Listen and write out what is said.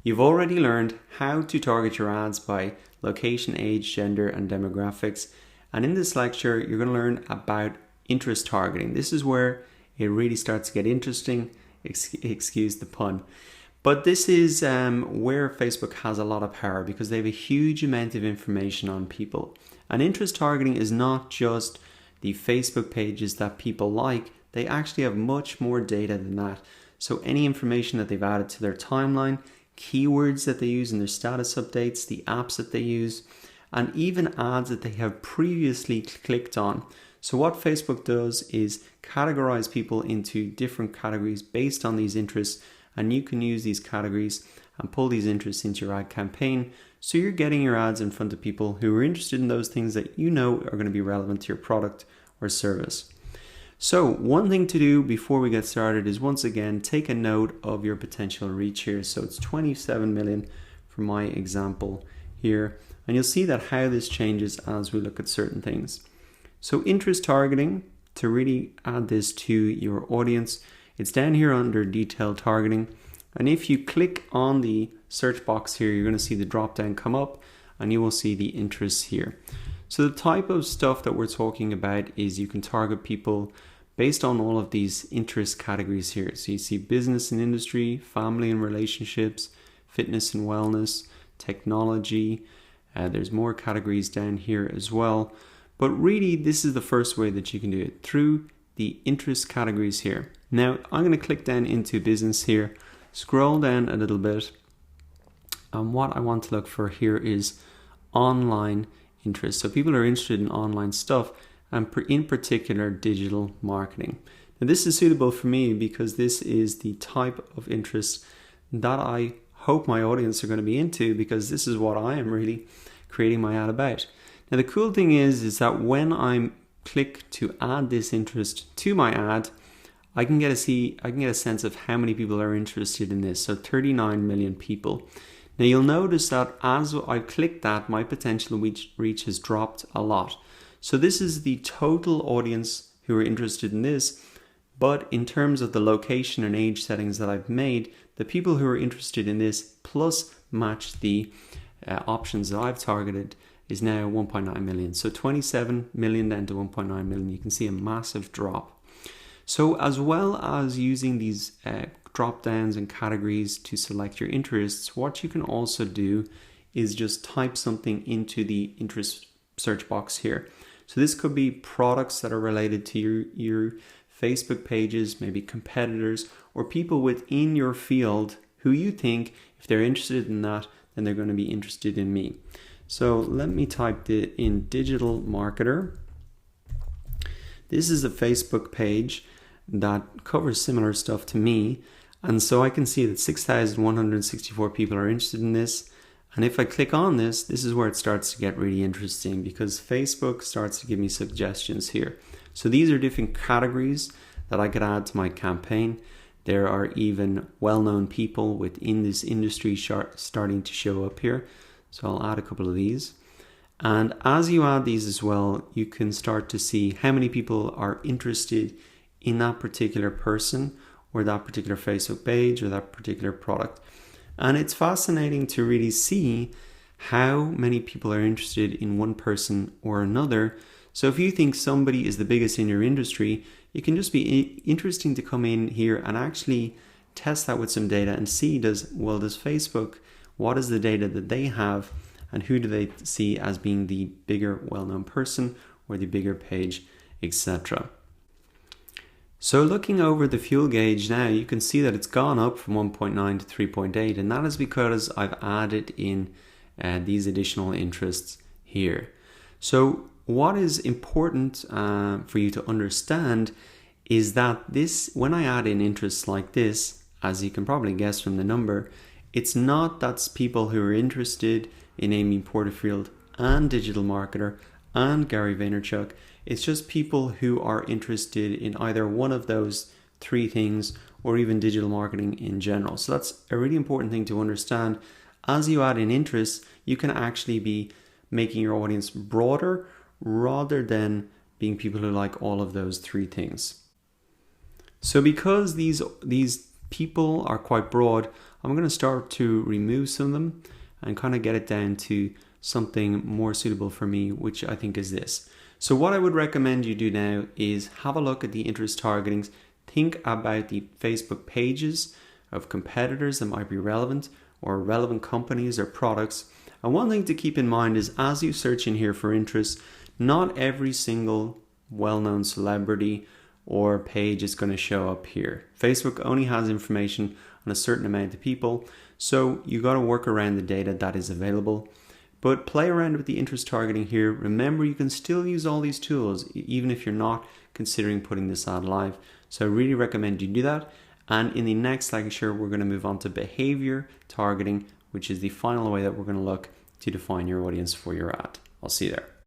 You've already learned how to target your ads by location, age, gender, and demographics. And in this lecture, you're going to learn about interest targeting. This is where it really starts to get interesting. Excuse the pun. But this is where Facebook has a lot of power because they have a huge amount of information on people. And interest targeting is not just the Facebook pages that people like. They actually have much more data than that. So any information that they've added to their timeline, keywords that they use in their status updates, the apps that they use, and even ads that they have previously clicked on. So what Facebook does is categorize people into different categories based on these interests, and you can use these categories and pull these interests into your ad campaign. So you're getting your ads in front of people who are interested in those things that you know are going to be relevant to your product or service. So one thing to do before we get started is once again take a note of your potential reach here. So it's 27 million for my example here, and you'll see that how this changes as we look at certain things. So interest targeting, to really add this to your audience, it's down here under detailed targeting, and if you click on the search box here, you're going to see the drop down come up and you will see the interests here. So the type of stuff that we're talking about is you can target people based on all of these interest categories here. So you see business and industry, family and relationships, fitness and wellness, technology. There's more categories down here as well. But really, this is the first way that you can do it, through the interest categories here. Now, I'm going to click down into business here, scroll down a little bit. And what I want to look for here is online interest. So people are interested in online stuff, and in particular digital marketing. Now this is suitable for me because this is the type of interest that I hope my audience are going to be into, because this is what I am really creating my ad about. Now the cool thing is that when I click to add this interest to my ad, I can get a sense of how many people are interested in this. So 39 million people. Now you'll notice that as I click that, my potential reach has dropped a lot. So this is the total audience who are interested in this, but in terms of the location and age settings that I've made, the people who are interested in this plus match the options that I've targeted is now 1.9 million. So 27 million down to 1.9 million. You can see a massive drop. So as well as using these drop downs and categories to select your interests, what you can also do is just type something into the interest search box here. So this could be products that are related to your Facebook pages, maybe competitors, or people within your field who you think, if they're interested in that, then they're going to be interested in me. So let me type in digital marketer. This is a Facebook page that covers similar stuff to me. And so I can see that 6,164 people are interested in this. And if I click on this, this is where it starts to get really interesting, because Facebook starts to give me suggestions here. So these are different categories that I could add to my campaign. There are even well-known people within this industry starting to show up here. So I'll add a couple of these. And as you add these as well, you can start to see how many people are interested in that particular person or that particular Facebook page or that particular product. And it's fascinating to really see how many people are interested in one person or another. So if you think somebody is the biggest in your industry, it can just be interesting to come in here and actually test that with some data and see, does Facebook, what is the data that they have and who do they see as being the bigger well-known person or the bigger page, etc. So looking over the fuel gauge now, you can see that it's gone up from 1.9 to 3.8, and that is because I've added in these additional interests here. So what is important for you to understand is that when I add in interests like this, as you can probably guess from the number, it's not that's people who are interested in Amy Porterfield and Digital Marketer and Gary Vaynerchuk. It's just people who are interested in either one of those three things or even digital marketing in general. So that's a really important thing to understand. As you add in interests, you can actually be making your audience broader rather than being people who like all of those three things. So because these people are quite broad, I'm going to start to remove some of them and kind of get it down to something more suitable for me, which I think is this. So what I would recommend you do now is have a look at the interest targetings. Think about the Facebook pages of competitors that might be relevant, or relevant companies or products. And one thing to keep in mind is, as you search in here for interest, not every single well-known celebrity or page is going to show up here. Facebook only has information on a certain amount of people, so you got to work around the data that is available. But play around with the interest targeting here. Remember, you can still use all these tools even if you're not considering putting this ad live. So I really recommend you do that. And in the next lecture, we're going to move on to behavior targeting, which is the final way that we're going to look to define your audience for your ad. I'll see you there.